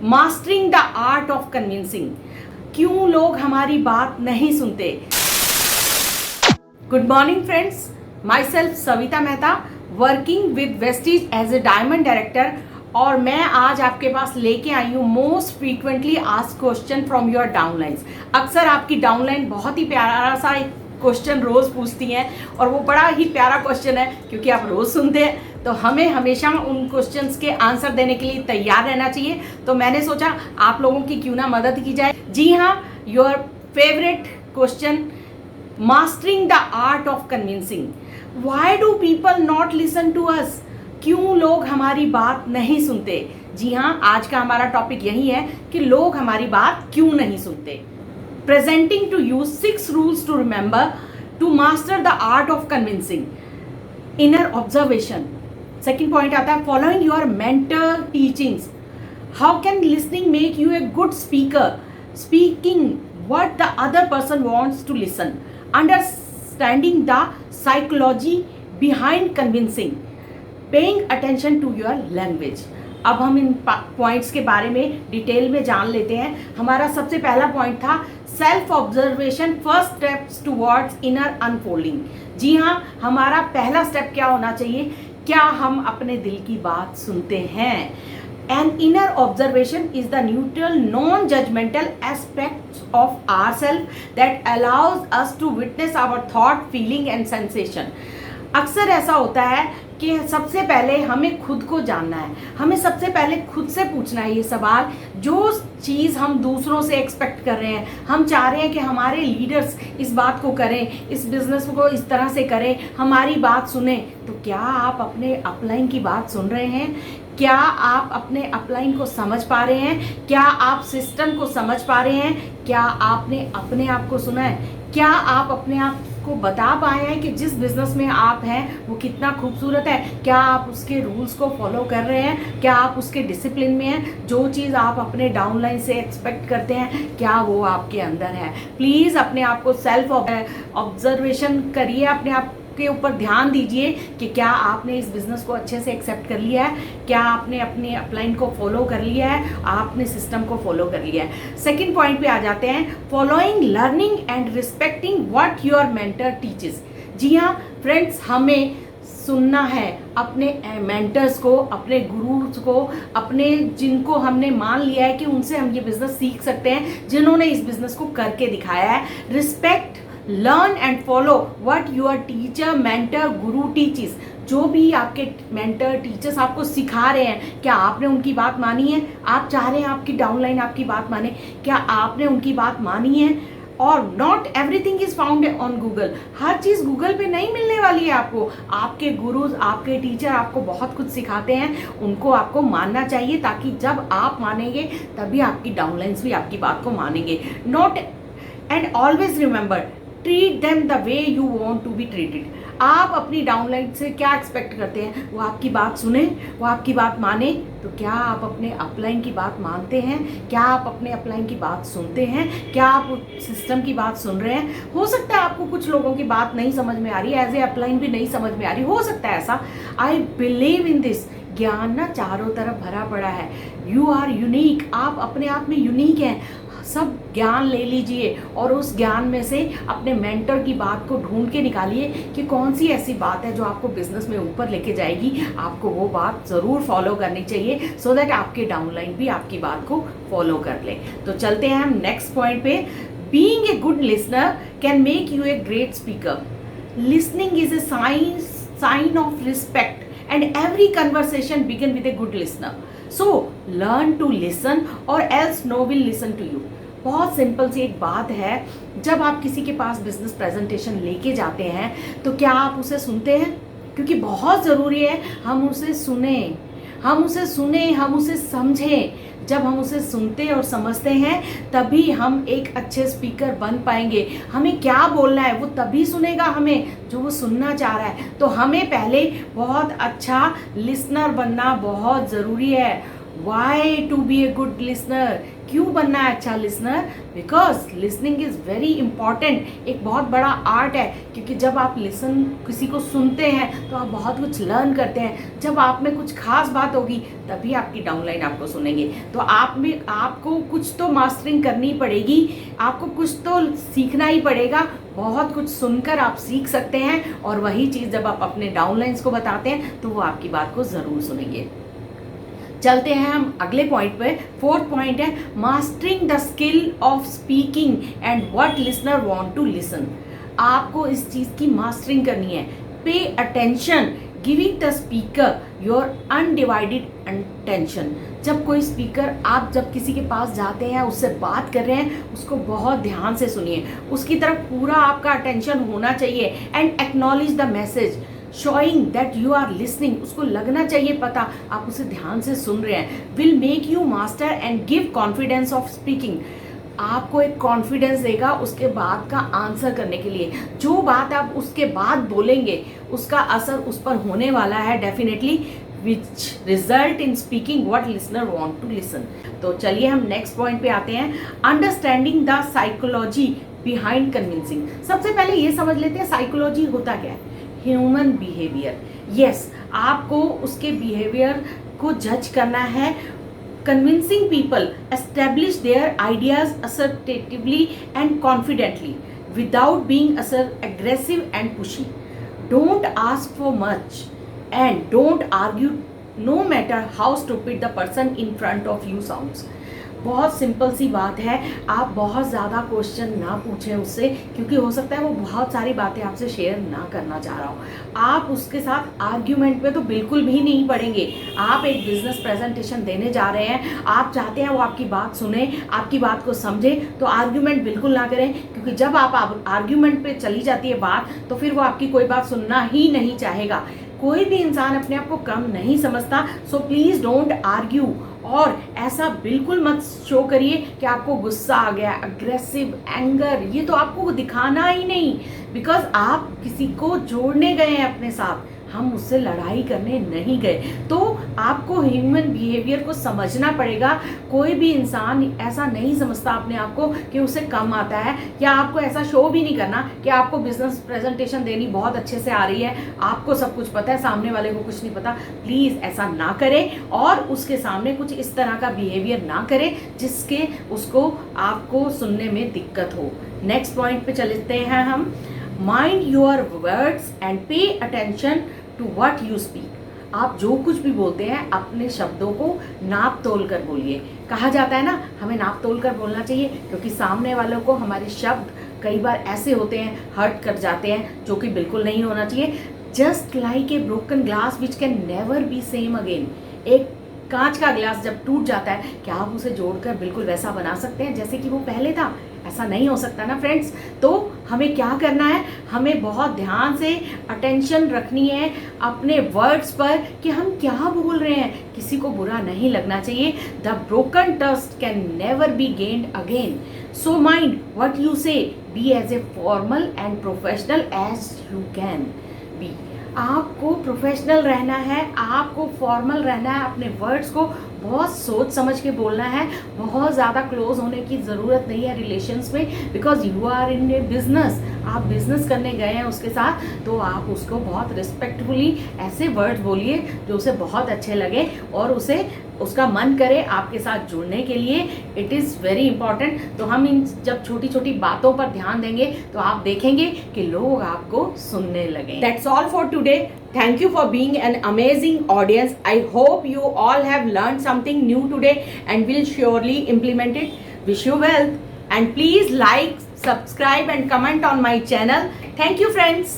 Mastering the art of convincing. क्यों लोग हमारी बात नहीं सुनते। Good morning friends, myself Savita Mehta, working with Vestige as a diamond director. और मैं आज आपके पास लेके आई हूँ most frequently asked question from your downlines. अक्सर आपकी डाउनलाइन बहुत ही प्यारा सा एक क्वेश्चन रोज़ पूछती हैं और वो बड़ा ही प्यारा क्वेश्चन है क्योंकि आप रोज़ सुनते हैं, तो हमें हमेशा उन क्वेश्चंस के आंसर देने के लिए तैयार रहना चाहिए। तो मैंने सोचा आप लोगों की क्यों ना मदद की जाए। जी हाँ, your favourite question, mastering the art of convincing. Why do people not listen to us. क्यों लोग हमारी बात नहीं सुनते। जी हाँ, आज का हमारा टॉपिक यही है कि लोग हमारी बात क्यों नहीं सुनते। Presenting to you 6 rules to remember to master the art of convincing. Inner observation. Second point आता है following your mentor teachings. How can listening make you a good speaker. Speaking what the other person wants to listen, understanding the psychology behind convincing, paying attention to your language। अब हम इन points के बारे में detail में जान लेते हैं। हमारा सबसे पहला पॉइंट था self observation, first steps towards inner unfolding. जी हाँ, हमारा पहला स्टेप क्या होना चाहिए, क्या हम अपने दिल की बात सुनते हैं। An inner observation is the neutral, non-judgmental aspect of ourselves that allows us to witness our thought, feeling and sensation। अक्सर ऐसा होता है कि सबसे पहले हमें खुद को जानना है, हमें सबसे पहले खुद से पूछना है ये सवाल। जो चीज़ हम दूसरों से एक्सपेक्ट कर रहे हैं, हम चाह रहे हैं कि हमारे लीडर्स इस बात को करें, इस बिजनेस को इस तरह से करें, हमारी बात सुने, तो क्या आप अपने अपलाइन की बात सुन रहे हैं। क्या आप अपने अपलाइन को समझ पा रहे हैं। क्या आप सिस्टम को समझ पा रहे हैं। क्या आपने अपने आप को सुना है। क्या आप अपने आप को बता पाए हैं कि जिस बिजनेस में आप हैं वो कितना खूबसूरत है। क्या आप उसके रूल्स को फॉलो कर रहे हैं। क्या आप उसके डिसिप्लिन में हैं। जो चीज़ आप अपने डाउनलाइन से एक्सपेक्ट करते हैं, क्या वो आपके अंदर है। प्लीज़ अपने आप को सेल्फ ऑब्जर्वेशन करिए, अपने आप के ऊपर ध्यान दीजिए कि क्या आपने इस बिज़नेस को अच्छे से एक्सेप्ट कर लिया है, क्या आपने अपने अपलाइन को फॉलो कर लिया है, आपने सिस्टम को फॉलो कर लिया है। सेकंड पॉइंट पे आ जाते हैं, following, learning and respecting what your mentor teaches. जी हाँ फ्रेंड्स, हमें सुनना है अपने मेंटर्स को, अपने गुरुज को, अपने जिनको हमने मान लिया है कि उनसे हम ये बिज़नेस सीख सकते हैं, जिन्होंने इस बिज़नेस को करके दिखाया है। Respect, learn and follow what your teacher, mentor, Guru teaches. जो भी आपके मेंटर टीचर्स आपको सिखा रहे हैं, क्या आपने उनकी बात मानी है। आप चाह रहे हैं आपकी डाउनलाइन आपकी बात माने, क्या आपने उनकी बात मानी है। और not everything is found on Google. Her cheese Google पे नहीं मिलने वाली है आपको। आपके गुरुज, आपके टीचर आपको बहुत कुछ सिखाते हैं, उनको आपको मानना चाहिए, ताकि जब आप मानेंगे तभी आपकी डाउनलाइंस भी आपकी बात को मानेंगे। Not and always remember, treat them the way you want to be treated. आप अपनी डाउनलाइन से क्या एक्सपेक्ट करते हैं, वो आपकी बात सुने, वो आपकी बात माने। तो क्या आप अपने अपलाइन की बात मानते हैं। क्या आप अपने अपलाइन की बात सुनते हैं। क्या आप सिस्टम की बात सुन रहे हैं। हो सकता है आपको कुछ लोगों की बात नहीं समझ में आ रही, एज ए अपलाइन भी नहीं समझ में आ रही, हो सकता है ऐसा। I believe in this. ज्ञान ना चारों तरफ भरा पड़ा है। You are unique. आप अपने आप में यूनिक हैं। सब ज्ञान ले लीजिए और उस ज्ञान में से अपने मेंटर की बात को ढूंढ के निकालिए कि कौन सी ऐसी बात है जो आपको बिजनेस में ऊपर लेके जाएगी। आपको वो बात ज़रूर फॉलो करनी चाहिए, सो दैट आपके डाउनलाइन भी आपकी बात को फॉलो कर ले। तो चलते हैं हम नेक्स्ट पॉइंट पे। Being a good listener can make you a great speaker. Listening is a sign of respect and every conversation begin with a good listener. So learn to listen or else no will listen to you। बहुत simple सी एक बात है, जब आप किसी के पास business presentation लेके जाते हैं तो क्या आप उसे सुनते हैं। क्योंकि बहुत ज़रूरी है हम उसे सुने, हम उसे समझें। जब हम उसे सुनते और समझते हैं तभी हम एक अच्छे स्पीकर बन पाएंगे। हमें क्या बोलना है वो तभी सुनेगा हमें जो वो सुनना चाह रहा है। तो हमें पहले बहुत अच्छा लिसनर बनना बहुत ज़रूरी है। Why to be a good listener, क्यों बनना है अच्छा listener? Because listening is very important, एक बहुत बड़ा आर्ट है, क्योंकि जब आप लिसन किसी को सुनते हैं तो आप बहुत कुछ लर्न करते हैं। जब आप में कुछ खास बात होगी तभी आपकी डाउनलाइन आपको सुनेंगे। तो आपको कुछ तो मास्टरिंग करनी पड़ेगी, आपको कुछ तो सीखना ही पड़ेगा। बहुत कुछ सुनकर आप सीख सकते हैं, और वही चीज़ जब आप अपने डाउनलाइंस को बताते हैं तो वो आपकी बात को ज़रूर सुनेंगे। चलते हैं हम अगले पॉइंट पे। फोर्थ पॉइंट है mastering the skill of speaking and what listener want to listen. आपको इस चीज़ की मास्टरिंग करनी है। Pay attention, giving the speaker your undivided attention. जब कोई स्पीकर, आप जब किसी के पास जाते हैं, उससे बात कर रहे हैं, उसको बहुत ध्यान से सुनिए, उसकी तरफ पूरा आपका अटेंशन होना चाहिए। And acknowledge the message showing that you are listening, उसको लगना चाहिए पता आप उसे ध्यान से सुन रहे हैं। Will make you master and give confidence of speaking, आपको एक कॉन्फिडेंस देगा उसके बाद का आंसर करने के लिए। जो बात आप उसके बाद बोलेंगे उसका असर उस पर होने वाला है definitely, which result in speaking what listener want to listen. तो चलिए हम नेक्स्ट पॉइंट पे आते हैं, understanding the psychology behind convincing. सबसे पहले ये समझ लेते हैं साइकोलॉजी होता क्या है। ह्यूमन बिहेवियर, यस, आपको उसके बिहेवियर को जज करना है। Convincing people establish their ideas assertively and confidently without being aggressive and pushy. Don't ask for much and don't argue no matter how stupid the person in front of you sounds. बहुत simple सी बात है, आप बहुत ज़्यादा question ना पूछें उससे, क्योंकि हो सकता है वो बहुत सारी बातें आपसे शेयर ना करना चाह रहा हो। आप उसके साथ आर्ग्यूमेंट पे तो बिल्कुल भी नहीं पड़ेंगे। आप एक बिजनेस प्रेजेंटेशन देने जा रहे हैं, आप चाहते हैं वो आपकी बात सुने, आपकी बात को समझे, तो आर्ग्यूमेंट बिल्कुल ना करें, क्योंकि जब आप आर्ग्यूमेंट पे चली जाती है बात तो फिर वो आपकी कोई बात सुनना ही नहीं चाहेगा। कोई भी इंसान अपने आप को कम नहीं समझता, सो प्लीज़ डोंट आर्ग्यू। और ऐसा बिल्कुल मत शो करिए कि आपको गुस्सा आ गया, अग्रेसिव, एंगर, ये तो आपको दिखाना ही नहीं, बिकॉज आप किसी को जोड़ने गए हैं अपने साथ, हम उससे लड़ाई करने नहीं गए। तो आपको ह्यूमन बिहेवियर को समझना पड़ेगा। कोई भी इंसान ऐसा नहीं समझता अपने आप को कि उसे कम आता है, या आपको ऐसा शो भी नहीं करना कि आपको बिजनेस प्रेजेंटेशन देनी बहुत अच्छे से आ रही है, आपको सब कुछ पता है, सामने वाले को कुछ नहीं पता। प्लीज़ ऐसा ना करें और उसके सामने कुछ इस तरह का बिहेवियर ना करें जिसके उसको आपको सुनने में दिक्कत हो। नेक्स्ट पॉइंट पे चलते हैं हम, mind your words and pay attention to what you speak. आप जो कुछ भी बोलते हैं अपने शब्दों को नाप तोल कर बोलिए। कहा जाता है ना, हमें नाप तोल कर बोलना चाहिए, क्योंकि सामने वालों को हमारे शब्द कई बार ऐसे होते हैं, हर्ट कर जाते हैं, जो कि बिल्कुल नहीं होना चाहिए। Just like a broken glass which can never B same again. एक कांच का ग्लास जब टूट जाता है, क्या आप उसे जोड़कर बिल्कुल वैसा बना सकते हैं जैसे कि वो पहले था? ऐसा नहीं हो सकता ना फ्रेंड्स। तो हमें क्या करना है, हमें बहुत ध्यान से अटेंशन रखनी है अपने वर्ड्स पर कि हम क्या बोल रहे हैं, किसी को बुरा नहीं लगना चाहिए। The broken trust can never be gained again, so mind what you say, be as a formal and professional as you can be. आपको प्रोफेशनल रहना है, आपको फॉर्मल रहना है, अपने वर्ड्स को बहुत सोच समझ के बोलना है। बहुत ज़्यादा क्लोज होने की ज़रूरत नहीं है रिलेशंस में, because you are in a business. आप बिजनेस करने गए हैं उसके साथ, तो आप उसको बहुत रिस्पेक्टफुली ऐसे वर्ड्स बोलिए जो उसे बहुत अच्छे लगे और उसे उसका मन करे आपके साथ जुड़ने के लिए। It is very important. तो हम इन जब छोटी छोटी बातों पर ध्यान देंगे तो आप देखेंगे कि लोग आपको सुनने लगे। That's all for today. Thank you for being an amazing audience. I hope you all have learned something new today and will surely implement it. Wish you well, and please like, subscribe and comment on my channel. Thank you friends.